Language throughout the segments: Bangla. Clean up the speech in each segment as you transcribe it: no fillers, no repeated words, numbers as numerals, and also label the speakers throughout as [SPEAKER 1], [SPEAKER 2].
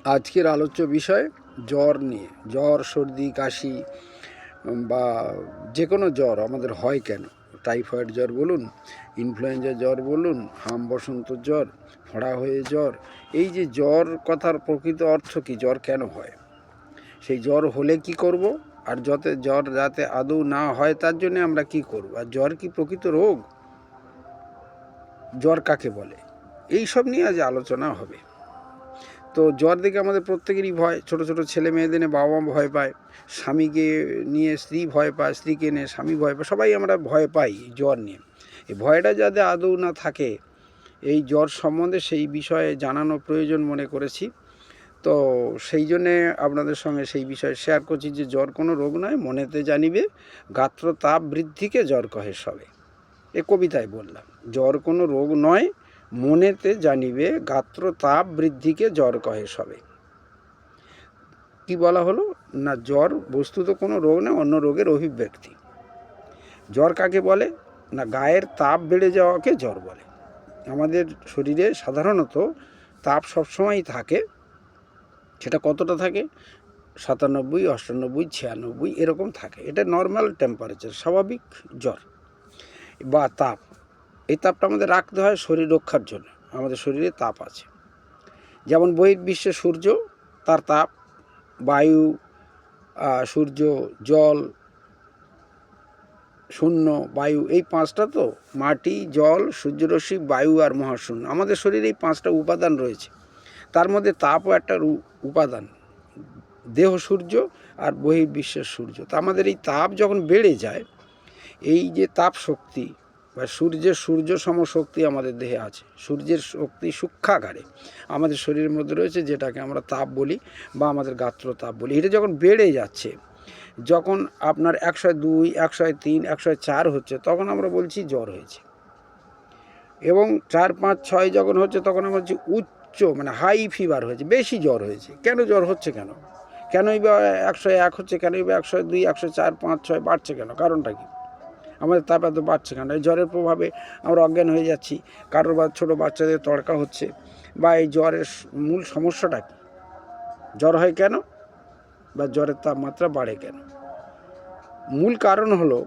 [SPEAKER 1] আজকের আলোচ্য বিষয় জ্বর নিয়ে। জ্বর, সর্দি, কাশি বা যে কোনো জ্বর আমাদের হয় কেন? টাইফয়েড জ্বর বলুন, ইনফ্লুয়েঞ্জা জ্বর বলুন, হাম বসন্ত জ্বর, ফোঁড়া হয়ে জ্বর। এই যে জ্বর কথার প্রকৃত অর্থ কী? জ্বর কেন হয়? সেই জ্বর হলে কি করব? আর জ্বর যাতে আদৌ না হয় তার জন্য আমরা কি করব? আর জ্বর কি প্রকৃত রোগ? জ্বর কাকে বলে? এই সব নিয়ে আজ আলোচনা হবে। তো জ্বর দেখে আমাদের প্রত্যেকেরই ভয়। ছোট ছোট ছেলে মেয়েদের নিয়ে বাবা মা ভয় পায়, স্বামীকে নিয়ে স্ত্রী ভয় পায়, স্ত্রীকে নিয়ে স্বামী ভয় পায়, সবাই আমরা ভয় পাই জ্বর নিয়ে। এই ভয়টা যাতে আদৌ না থাকে, এই জ্বর সম্বন্ধে সেই বিষয়ে জানানো প্রয়োজন মনে করেছি। তো সেই জন্যে আপনাদের সঙ্গে সেই বিষয়ে শেয়ার করছি যে জ্বর কোনো রোগ নয়, মনেতে জানিবে গাত্র তাপ বৃদ্ধিকে জ্বর কহে সবে। এ কবিতায় বললাম, জ্বর কোনো রোগ নয়, মনেতে জানিবে গাত্র তাপ বৃদ্ধিকে জ্বর কহে সবে। কি বলা হলো না, জ্বর বস্তুত কোনো রোগ না, অন্য রোগের অভিব্যক্তি। জ্বর কাকে বলে না, গায়ের তাপ বেড়ে যাওয়াকে জ্বর বলে। আমাদের শরীরে সাধারণত তাপ সবসময়ই থাকে। সেটা কতটা থাকে? 97, 98, 96 এরকম থাকে। এটা নর্মাল টেম্পারেচার, স্বাভাবিক জ্বর বা তাপ। এই তাপটা আমাদের রাখতে হয় শরীর রক্ষার জন্য। আমাদের শরীরে তাপ আছে, যেমন বহির্বিশ্বে সূর্য, তার তাপ, বায়ু, সূর্য, জল, শূন্য, বায়ু, এই পাঁচটা তো, মাটি, জল, সূর্যরশ্মি, বায়ু আর মহাশূন্য। আমাদের শরীরে এই পাঁচটা উপাদান রয়েছে। তার মধ্যে তাপও একটা উপাদান। দেহ সূর্য আর বহির্বিশ্বের সূর্য। তা আমাদের এই তাপ যখন বেড়ে যায়, এই যে তাপ শক্তি বা সূর্য সমশক্তি আমাদের দেহে আছে। সূর্যের শক্তি সূক্ষ্মাকারে আমাদের শরীরের মধ্যে রয়েছে, যেটাকে আমরা তাপ বলি বা আমাদের গাত্র তাপ বলি। এটা যখন বেড়ে যাচ্ছে, যখন আপনার 102, 103, 104 হচ্ছে, তখন আমরা বলছি জ্বর হয়েছে। এবং 4, 5, 6 যখন হচ্ছে, তখন আমরা বলছি উচ্চ, মানে হাই ফিভার হয়েছে, বেশি জ্বর হয়েছে। কেন জ্বর হচ্ছে? কেনই বা 101 হচ্ছে? কেনই বা 102, 104, 5, 6 বাড়ছে কেন? কারণটা কি? আমাদের তাপ এত বাড়ছে কেন? এই জ্বরের প্রভাবে আমরা অজ্ঞান হয়ে যাচ্ছি, কারোর বা ছোটো বাচ্চাদের তড়কা হচ্ছে। বা এই জ্বরের মূল সমস্যাটা কি? জ্বর হয় কেন বা জ্বরের তাপমাত্রা বাড়ে কেন? মূল কারণ হলো,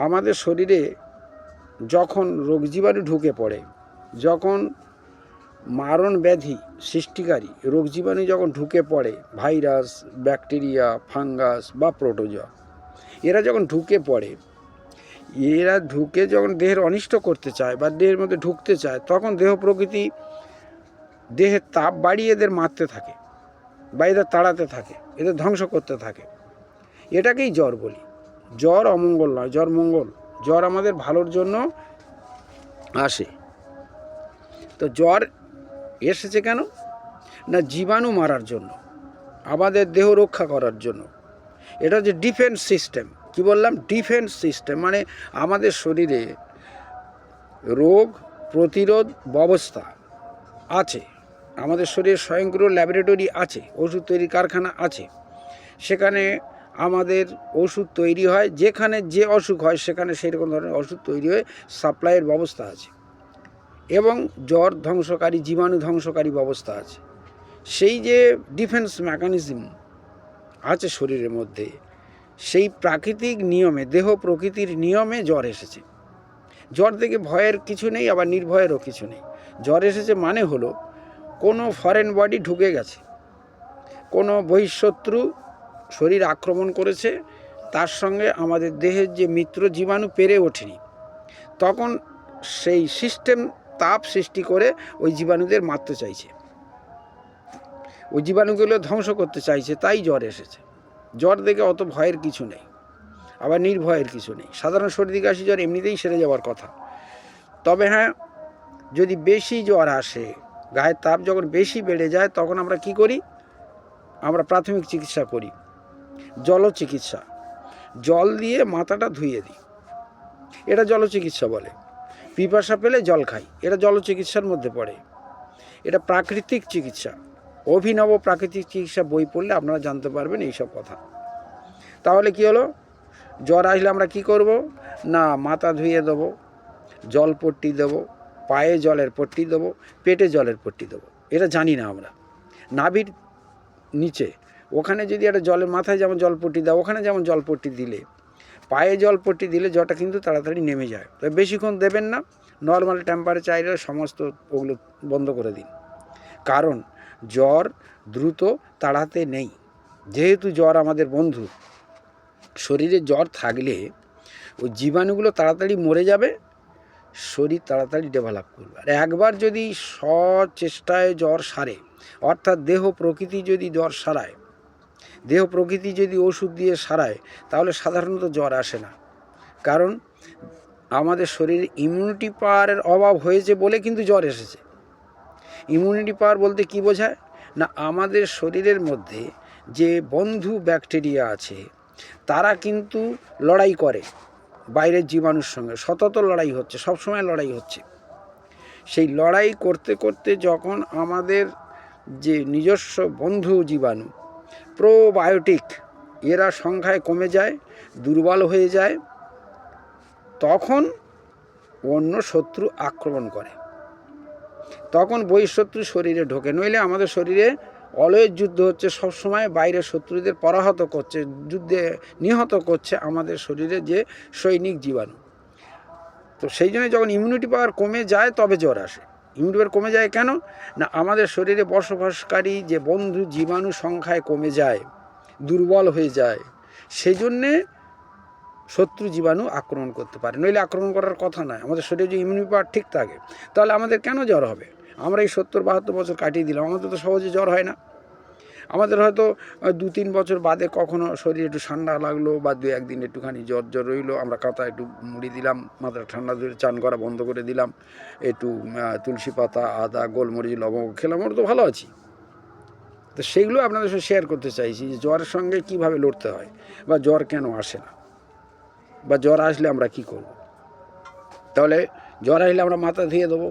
[SPEAKER 1] আমাদের শরীরে যখন রোগ জীবাণু ঢুকে পড়ে, যখন মারণ ব্যাধি সৃষ্টিকারী রোগ জীবাণু যখন ঢুকে পড়ে, ভাইরাস, ব্যাকটেরিয়া, ফাঙ্গাস বা প্রোটোজোয়া, এরা যখন ঢুকে পড়ে, এরা ঢুকে যখন দেহের অনিষ্ট করতে চায় বা দেহের মধ্যে ঢুকতে চায়, তখন দেহ প্রকৃতি দেহের তাপ বাড়িয়ে এদের মারতে থাকে বা এদের তাড়াতে থাকে, এদের ধ্বংস করতে থাকে। এটাকেই জ্বর বলি। জ্বর অমঙ্গল নয়, জ্বর মঙ্গল। জ্বর আমাদের ভালোর জন্য আসে। তো জ্বর এসেছে কেন না, জীবাণু মারার জন্য, আমাদের দেহ রক্ষা করার জন্য। এটা হচ্ছে ডিফেন্স সিস্টেম। কি বললাম? ডিফেন্স সিস্টেম, মানে আমাদের শরীরে রোগ প্রতিরোধ ব্যবস্থা আছে। আমাদের শরীরে স্বয়ংক্রিয় ল্যাবরেটরি আছে, ওষুধ তৈরির কারখানা আছে। সেখানে আমাদের ওষুধ তৈরি হয়, যেখানে যে অসুখ হয় সেখানে সেই রকম ধরনের ওষুধ তৈরি হয়ে সাপ্লাইয়ের ব্যবস্থা আছে। এবং জ্বর ধ্বংসকারী, জীবাণু ধ্বংসকারী ব্যবস্থা আছে। সেই যে ডিফেন্স মেকানিজম আছে শরীরের মধ্যে, সেই প্রাকৃতিক নিয়মে, দেহ প্রকৃতির নিয়মে জ্বর এসেছে। জ্বর থেকে ভয়ের কিছু নেই, আবার নির্ভয়েরও কিছু নেই। জ্বর এসেছে মানে হলো কোনো ফরেন বডি ঢুকে গেছে, কোনো বহিঃশত্রু শরীর আক্রমণ করেছে, তার সঙ্গে আমাদের দেহের যে মিত্র জীবাণু পেরে ওঠেনি, তখন সেই সিস্টেম তাপ সৃষ্টি করে ওই জীবাণুদের মারতে চাইছে, ওই জীবাণুগুলো ধ্বংস করতে চাইছে, তাই জ্বর এসেছে। জ্বর দেখে অত ভয়ের কিছু নেই, আবার নির্ভয়ের কিছু নেই। সাধারণ সর্দি কাশি জ্বর এমনিতেই সেরে যাওয়ার কথা। তবে হ্যাঁ, যদি বেশি জ্বর আসে, গায়ের তাপ যখন বেশি বেড়ে যায়, তখন আমরা কি করি? আমরা প্রাথমিক চিকিৎসা করি, জলচিকিৎসা। জল দিয়ে মাথাটা ধুয়ে দিই, এটা জলচিকিৎসা বলে। পিপাসা পেলে জল খাই, এটা জলচিকিৎসার মধ্যে পড়ে। এটা প্রাকৃতিক চিকিৎসা। অভিনব প্রাকৃতিক চিকিৎসা বই পড়লে আপনারা জানতে পারবেন এইসব কথা। তাহলে কি হলো? জ্বর আসলে আমরা কি করব না, মাথা ধুয়ে দেবো, জল পট্টি দেবো, পায়ে জলের পট্টি দেবো, পেটে জলের পট্টি দেবো। এটা জানি না আমরা। নাভির নিচে ওখানে যদি একটা জলের মাথায় যেমন জলপট্টি দাও, ওখানে যেমন জলপট্টি দিলে, পায়ে জলপট্টি দিলে জ্বরটা কিন্তু তাড়াতাড়ি নেমে যায়। তবে বেশিক্ষণ দেবেন না, নর্মাল টেম্পারেচারে সমস্ত ওগুলো বন্ধ করে দিন। কারণ জ্বর দ্রুত তাড়াতে নেই। যেহেতু জ্বর আমাদের বন্ধু, শরীরে জ্বর থাকলে ওই জীবাণুগুলো তাড়াতাড়ি মরে যাবে, শরীর তাড়াতাড়ি ডেভেলপ করবে। আর একবার যদি সচেষ্টায় জ্বর সারে, অর্থাৎ দেহ প্রকৃতি যদি জ্বর সারায়, দেহ প্রকৃতি যদি ওষুধ দিয়ে সারায়, তাহলে সাধারণত জ্বর আসে না। কারণ আমাদের শরীরে ইমিউনিটি পাওয়ারের অভাব হয়েছে বলে কিন্তু জ্বর এসেছে। ইমিউনিটি পাওয়ার বলতে কি বোঝায় না, আমাদের শরীরের মধ্যে যে বন্ধু ব্যাকটেরিয়া আছে তারা কিন্তু লড়াই করে বাইরের জীবাণুর সঙ্গে, সতত লড়াই হচ্ছে, সবসময় লড়াই হচ্ছে। সেই লড়াই করতে করতে যখন আমাদের যে নিজস্ব বন্ধু জীবাণু প্রোবায়োটিক এরা সংখ্যায় কমে যায়, দুর্বল হয়ে যায়, তখন অন্য শত্রু আক্রমণ করে, তখন বহিঃশত্রু শরীরে ঢোকে। নইলে আমাদের শরীরে অলওয়েজ যুদ্ধ হচ্ছে, সবসময় বাইরের শত্রুদের পরাহত করছে, যুদ্ধে নিহত করছে আমাদের শরীরে যে সৈনিক জীবাণু। তো সেই জন্য যখন ইমিউনিটি পাওয়ার কমে যায় তবে জ্বর আসে। ইমিউনিটি পাওয়ার কমে যায় কেন না, আমাদের শরীরে বসবাসকারী যে বন্ধু জীবাণু সংখ্যায় কমে যায়, দুর্বল হয়ে যায়, সেই জন্যে শত্রু জীবাণু আক্রমণ করতে পারে। নইলে আক্রমণ করার কথা নয়। আমাদের শরীরে যদি ইমিউনিটি পাওয়ার ঠিক থাকে তাহলে আমাদের কেন জ্বর হবে? আমরা এই 70-72 বছর কাটিয়ে দিলাম, আমাদের তো সহজে জ্বর হয় না। আমাদের হয়তো 2-3 বছর বাদে কখনো শরীরে একটু ঠান্ডা লাগলো বা 2-1 দিন একটুখানি জ্বর রইলো, আমরা কাঁথা একটু মুড়ি দিলাম, মাথাটা ঠান্ডা ধরে চান করা বন্ধ করে দিলাম, একটু তুলসী পাতা, আদা, গোলমরিচ, লবঙ্গ খেলাম, আমরা তো ভালো আছি। তো সেইগুলো আপনাদের সাথে শেয়ার করতে চাইছি যে জ্বরের সঙ্গে কীভাবে লড়তে হয়, বা জ্বর কেন আসে না, বা জ্বর আসলে আমরা কি করব। তাহলে জ্বর আসলে আমরা মাথা ধুয়ে দেবো,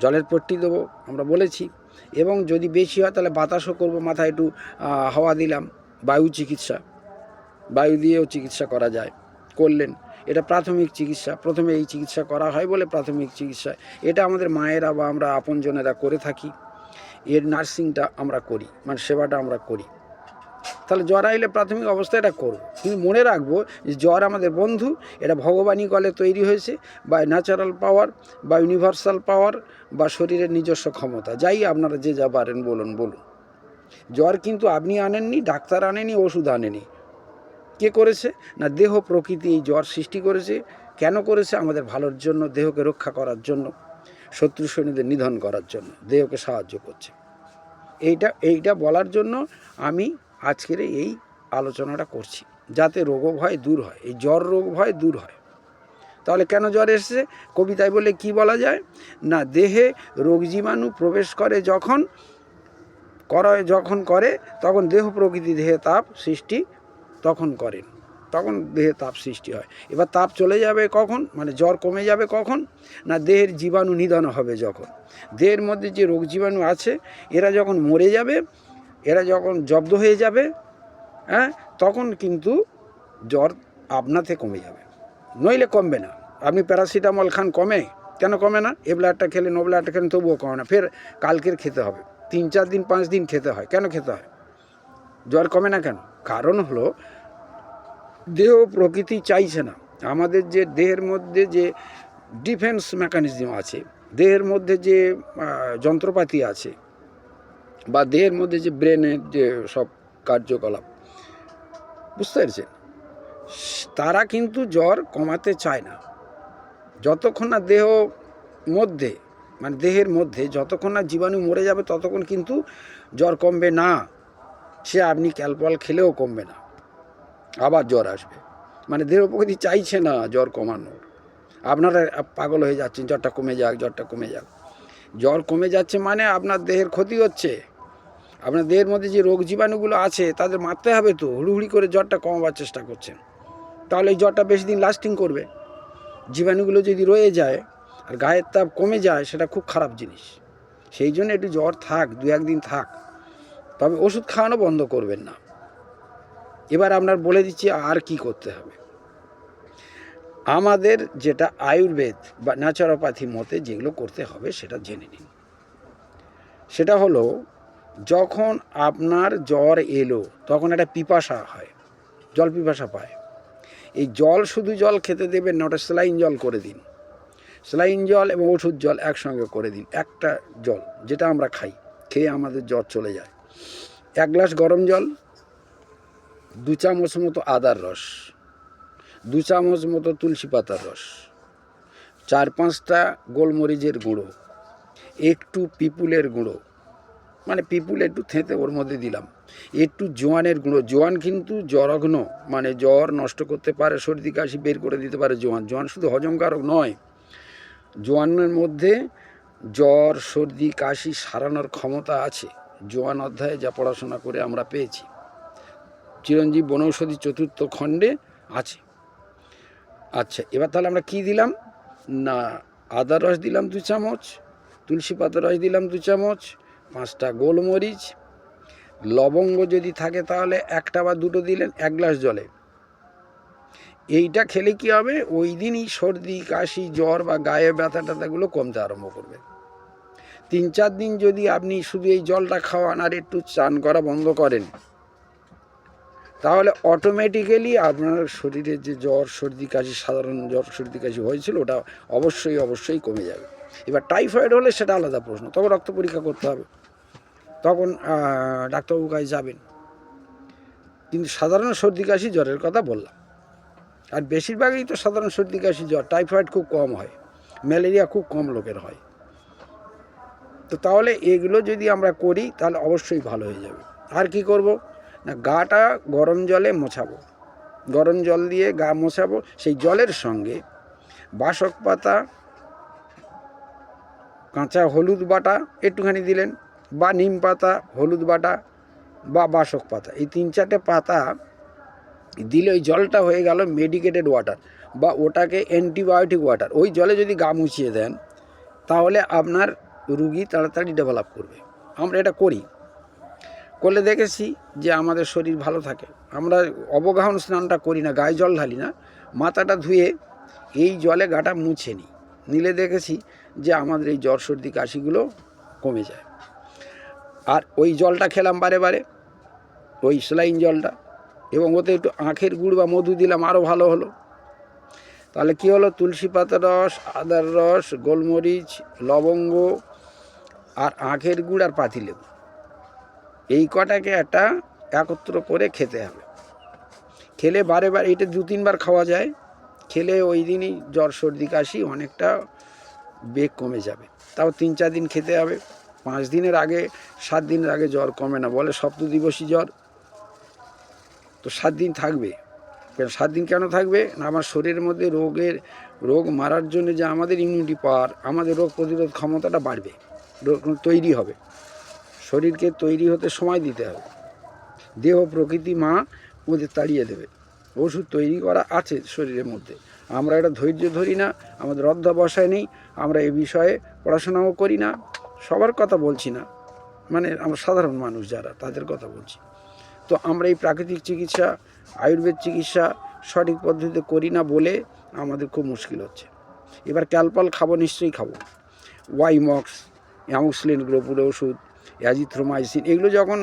[SPEAKER 1] জলের পট্টি দেবো, আমরা বলেছি। এবং যদি বেশি হয় তাহলে বাতাসও করবো, মাথায় একটু হাওয়া দিলাম, বায়ু চিকিৎসা, বায়ু দিয়েও চিকিৎসা করা যায়, করলেন। এটা প্রাথমিক চিকিৎসা, প্রথমে এই চিকিৎসা করা হয় বলে প্রাথমিক চিকিৎসা। এটা আমাদের মায়েরা বা আমরা আপনজনেরা করে থাকি, এর নার্সিংটা আমরা করি, মানে সেবাটা আমরা করি। তাহলে জ্বর আইলে প্রাথমিক অবস্থায় এটা করব, কিন্তু মনে রাখবো যে জ্বর আমাদের বন্ধু, এটা ভগবানই গলে তৈরি হয়েছে, বা ন্যাচারাল পাওয়ার, বা ইউনিভার্সাল পাওয়ার, বা শরীরের নিজস্ব ক্ষমতা, যাই আপনারা যে যা পারেন বলুন। জ্বর কিন্তু আপনি আনেননি, ডাক্তার আনেনি, ওষুধ আনেনি। কে করেছে না, দেহ প্রকৃতি এই জ্বর সৃষ্টি করেছে। কেন করেছে? আমাদের ভালোর জন্য, দেহকে রক্ষা করার জন্য, শত্রু সৈন্যদের নিধন করার জন্য দেহকে সাহায্য করছে। এইটা বলার জন্য আমি আজকের এই আলোচনাটা করছি, যাতে রোগ ভয় দূর হয়, এই জ্বর রোগ ভয় দূর হয়। তাহলে কেন জ্বর এসেছে? কবিতায় বলে কি বলা যায় না, দেহে রোগ জীবাণু প্রবেশ করে যখন করে তখন দেহ প্রকৃতি দেহে তাপ সৃষ্টি তখন করেন, তখন দেহে তাপ সৃষ্টি হয়। এবার তাপ চলে যাবে কখন, মানে জ্বর কমে যাবে কখন না, দেহের জীবাণু নিধন হবে যখন। দেহের মধ্যে যে রোগ জীবাণু আছে এরা যখন মরে যাবে, এরা যখন জব্দ হয়ে যাবে, তখন কিন্তু জ্বর আপনাতে কমে যাবে, নইলে কমবে না। আপনি প্যারাসিটামল খান, কমে কেন? কমে না। এ ব্লাডটা খেলেন, ও ব্লাডটা খেলেন, তবুও কমে না। ফের কালকের খেতে হবে, 3-4 দিন 5 দিন খেতে হয়। কেন খেতে হয়? জ্বর কমে না কেন? কারণ হলো দেহ প্রকৃতি চাইছে না। আমাদের যে দেহের মধ্যে যে ডিফেন্স মেকানিজম আছে, দেহের মধ্যে যে যন্ত্রপাতি আছে, বা দেহের মধ্যে যে ব্রেনের যে সব কার্যকলাপ, বুঝতে পেরেছেন, তারা কিন্তু জ্বর কমাতে চায় না। যতক্ষণ না দেহের মধ্যে যতক্ষণ না জীবাণু মরে যাবে ততক্ষণ কিন্তু জ্বর কমবে না। সে আপনি ক্যালপল খেলেও কমবে না, আবার জ্বর আসবে। মানে দেহ প্রকৃতি চাইছে না জ্বর কমানোর। আপনারা পাগল হয়ে যাচ্ছেন, জ্বরটা কমে যাক, জ্বরটা কমে যাক। জ্বর কমে যাচ্ছে মানে আপনার দেহের ক্ষতি হচ্ছে। আপনার দেহের মধ্যে যে রোগ জীবাণুগুলো আছে তাদের মারতে হবে তো। হুড়ুহুড়ি করে জ্বরটা কমাবার চেষ্টা করছেন, তাহলে এই জ্বরটা বেশি দিন লাস্টিং করবে। জীবাণুগুলো যদি রয়ে যায় আর গায়ের তাপ কমে যায়, সেটা খুব খারাপ জিনিস। সেই জন্য একটু জ্বর থাক, 2-1 দিন থাক, তবে ওষুধ খাওয়ানো বন্ধ করবেন না। এবার আপনার বলে দিচ্ছি আর কি করতে হবে। আমাদের যেটা আয়ুর্বেদ বা ন্যাচারোপ্যাথি মতে যেগুলো করতে হবে সেটা জেনে নিন। সেটা হলো যখন আপনার জ্বর এলো তখন একটা পিপাসা হয়, জল পিপাসা পায়। এই জল শুধু জল খেতে দেবেন না, ওটা স্যালাইন জল করে দিন। স্যালাইন জল এবং ওষুধ জল একসঙ্গে করে দিন। একটা জল যেটা আমরা খাই, খেয়ে আমাদের জ্বর চলে যায়। 1 গ্লাস গরম জল, 2 চামচ মতো আদার রস, 2 চামচ মতো তুলসী পাতার রস, 4-5টা গোলমরিচের গুঁড়ো, একটু পিপুলের গুঁড়ো, মানে পিপুল একটু থেঁতে ওর মধ্যে দিলাম, একটু জোয়ানের গুঁড়ো। জোয়ান কিন্তু জ্বরঘ্ন, মানে জ্বর নষ্ট করতে পারে, সর্দি কাশি বের করে দিতে পারে জোয়ান। জোয়ান শুধু হজমকারক নয়, জোয়ানের মধ্যে জ্বর সর্দি কাশি সারানোর ক্ষমতা আছে। জোয়ান অধ্যায়ে যা পড়াশোনা করে আমরা পেয়েছি, চিরঞ্জীব বনৌষধি 4র্থ খণ্ডে আছে। আচ্ছা, এবার তাহলে আমরা কি দিলাম না, আদার রস দিলাম 2 চামচ, তুলসী পাতার রস দিলাম 2 চামচ, 5টা গোলমরিচ, লবঙ্গ যদি থাকে তাহলে 1টা বা 2টো দিলেন 1 গ্লাস জলে। এইটা খেলে কি হবে, ওই দিনই সর্দি কাশি জ্বর বা গায়ে ব্যথা ট্যাথাগুলো কমতে আরম্ভ করবে। 3-4 দিন যদি আপনি শুধু এই জলটা খাওয়ান আর একটু চান করা বন্ধ করেন, তাহলে অটোমেটিক্যালি আপনার শরীরে যে জ্বর সর্দি কাশি, সাধারণ জ্বর সর্দি কাশি হয়েছিল, ওটা অবশ্যই কমে যাবে। এবার টাইফয়েড হলে সেটা আলাদা প্রশ্ন, তখন রক্ত পরীক্ষা করতে হবে, তখন ডাক্তারবাবুর কাছে যাবেন। কিন্তু সাধারণ সর্দি কাশি জ্বরের কথা বললাম, আর বেশিরভাগই তো সাধারণ সর্দি কাশি জ্বর, টাইফয়েড খুব কম হয়, ম্যালেরিয়া খুব কম লোকের হয়। তো তাহলে এগুলো যদি আমরা করি তাহলে অবশ্যই ভালো হয়ে যাবে। আর কি করব না, গাটা গরম জলে মোছাবো, গরম জল দিয়ে গা মোছাবো। সেই জলের সঙ্গে বাসক পাতা, কাঁচা হলুদ বাটা একটুখানি দিলেন, বা নিম পাতা, হলুদ বাটা বা বাসক পাতা, এই 3-4টে পাতা দিলে ওই জলটা হয়ে গেল মেডিকেটেড ওয়াটার, বা ওটাকে অ্যান্টিবায়োটিক ওয়াটার। ওই জলে যদি গা মুছিয়ে দেন তাহলে আপনার রুগী তাড়াতাড়ি ডেভেলপ করবে। আমরা এটা করি, করলে দেখেছি যে আমাদের শরীর ভালো থাকে। আমরা অবগাহন স্নানটা করি না, গায়ে জল ঢালি না, মাথাটা ধুয়ে এই জলে গাটা মুছে নিই, নিলে দেখেছি যে আমাদের এই জ্বর সর্দি কাশিগুলো কমে যায়। আর ওই জলটা খেলাম বারে বারে, ওই স্যালাইন জলটা, এবং ওতে একটু আখের গুড় বা মধু দিলাম, আরও ভালো হলো। তাহলে কি হলো, তুলসী পাতার রস, আদার রস, গোলমরিচ, লবঙ্গ আর আখের গুড় আর পাতিলেবু, এই কটাকে একটা একত্র করে খেতে হবে। খেলে বারে বারে, এটা 2-3 বার খাওয়া যায়, খেলে ওই দিনই জ্বর সর্দি কাশি অনেকটা বেগ কমে যাবে। তাও 3-4 দিন খেতে হবে। 5 দিনের আগে 7 দিনের আগে জ্বর কমে না, বলে সপ্তদিবসী জ্বর। তো 7 দিন থাকবে। 7 দিন কেন থাকবে না, আমার শরীরের মধ্যে রোগ মারার জন্য যে আমাদের ইমিউনিটি পাওয়ার, আমাদের রোগ প্রতিরোধ ক্ষমতাটা বাড়বে, রোগ তৈরি হবে। শরীরকে তৈরি হতে সময় দিতে হবে, দেহ প্রকৃতি মা ওদের তাড়িয়ে দেবে। ওষুধ তৈরি করা আছে শরীরের মধ্যে, আমরা এটা ধৈর্য ধরি না, আমাদের অধ্যবসায় নেই, আমরা এ বিষয়ে পড়াশোনাও করি না। সবার কথা বলছি না, মানে আমরা সাধারণ মানুষ যারা, তাদের কথা বলছি। তো আমরা এই প্রাকৃতিক চিকিৎসা, আয়ুর্বেদ চিকিৎসা সঠিক পদ্ধতিতে করি না বলে আমাদের খুব মুশকিল হচ্ছে। এবার ক্যালপল খাবো, নিশ্চয়ই খাবো, ওয়াইমক্স, অ্যামোক্সিলিন গ্লোপুর ওষুধ, অ্যাজিথ্রোমাইসিন, এগুলো যখন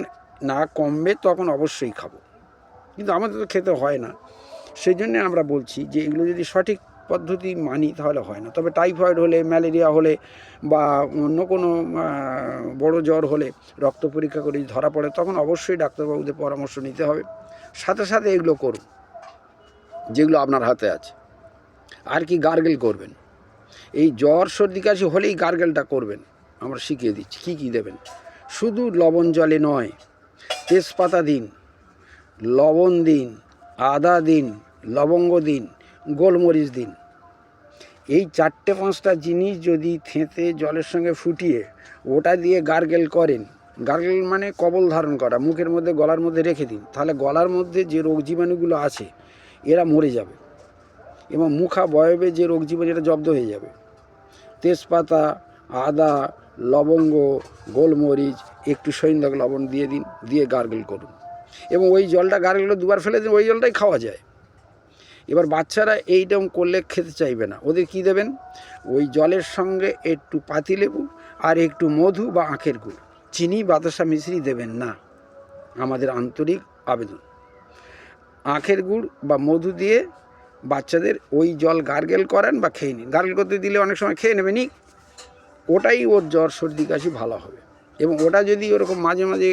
[SPEAKER 1] না কমবে তখন অবশ্যই খাবো, কিন্তু আমাদের তো খেতে হয় না। সেই জন্যে আমরা বলছি যে এগুলো যদি সঠিক পদ্ধতি মানি তাহলে হয় না। তবে টাইফয়েড হলে, ম্যালেরিয়া হলে বা অন্য কোনো বড় জ্বর হলে রক্ত পরীক্ষা করে ধরা পড়ে, তখন অবশ্যই ডাক্তারবাবুদের পরামর্শ নিতে হবে। সাথে সাথে এগুলো করুন যেগুলো আপনার হাতে আছে। আর কি, গার্গেল করবেন। এই জ্বর সর্দি কাশি হলেই গার্গেলটা করবেন, আমরা শিখিয়ে দিচ্ছি কী কী দেবেন। শুধু লবণ জলে নয়, তেজপাতা দিন, লবণ দিন, আদা দিন, লবঙ্গ দিন, গোলমরিচ দিন। এই 4-5টা জিনিস যদি থেঁতে জলের সঙ্গে ফুটিয়ে ওটা দিয়ে গার্গেল করেন, গার্গেল মানে কবল ধারণ করা, মুখের মধ্যে গলার মধ্যে রেখে দিন, তাহলে গলার মধ্যে যে রোগ জীবাণুগুলো আছে এরা মরে যাবে, এবং মুখাবয়বে যে রোগ জীবাণু এটা জব্দ হয়ে যাবে। তেজপাতা, আদা, লবঙ্গ, গোলমরিচ, একটু সৈন্দক লবণ দিয়ে দিন, দিয়ে গার্গেল করুন, এবং ওই জলটা গার্গেল 2 বার ফেলে দিন, ওই জলটাই খাওয়া যায়। এবার বাচ্চারা এইরকম করলে খেতে চাইবে না, ওদের কি দেবেন, ওই জলের সঙ্গে একটু পাতিলেবু আর একটু মধু বা আখের গুড়, চিনি বাতাসা মিশ্রি দেবেন না, আমাদের আন্তরিক আবেদন। আখের গুড় বা মধু দিয়ে বাচ্চাদের ওই জল গার্গেল করান বা খেয়ে নিন। গার্গেল করতে দিলে অনেক সময় খেয়ে নেবে নি, ওটাই ওর জ্বর সর্দি কাশি ভালো হবে। এবং ওটা যদি ওরকম মাঝে মাঝে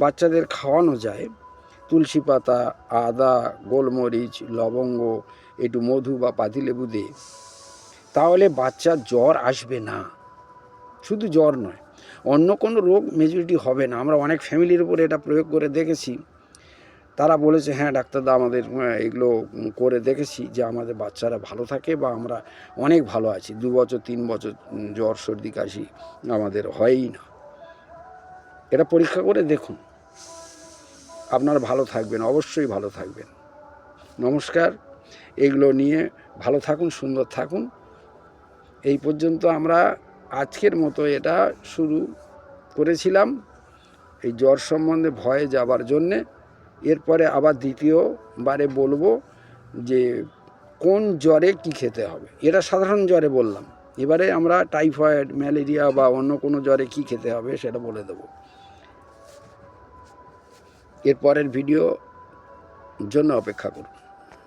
[SPEAKER 1] বাচ্চাদের খাওয়ানো যায়, তুলসী পাতা, আদা, গোলমরিচ, লবঙ্গ, একটু মধু বা পাতিলেবু দিয়ে, তাহলে বাচ্চার জ্বর আসবে না। শুধু জ্বর নয়, অন্য কোনো রোগ মেজরিটি হবে না। আমরা অনেক ফ্যামিলির উপর এটা প্রয়োগ করে দেখেছি, তারা বলেছে হ্যাঁ ডাক্তারদা আমাদের এগুলো করে দেখেছি যে আমাদের বাচ্চারা ভালো থাকে বা আমরা অনেক ভালো আছি, 2 বছর 3 বছর জ্বর সর্দি কাশি আমাদের হয়ই না। এটা পরীক্ষা করে দেখুন, আপনারা ভালো থাকবেন, অবশ্যই ভালো থাকবেন। নমস্কার। এগুলো নিয়ে ভালো থাকুন, সুন্দর থাকুন। এই পর্যন্ত আমরা আজকের মতো এটা শুরু করেছিলাম এই জ্বর সম্বন্ধে ভয়ে যাবার জন্যে। এরপরে আবার দ্বিতীয়বারে বলবো যে কোন জ্বরে কি খেতে হবে। এটা সাধারণ জ্বরে বললাম, এবারে আমরা টাইফয়েড, ম্যালেরিয়া বা অন্য কোনো জ্বরে কি খেতে হবে সেটা বলে দেবো। এরপরের ভিডিও জন্য অপেক্ষা করুন।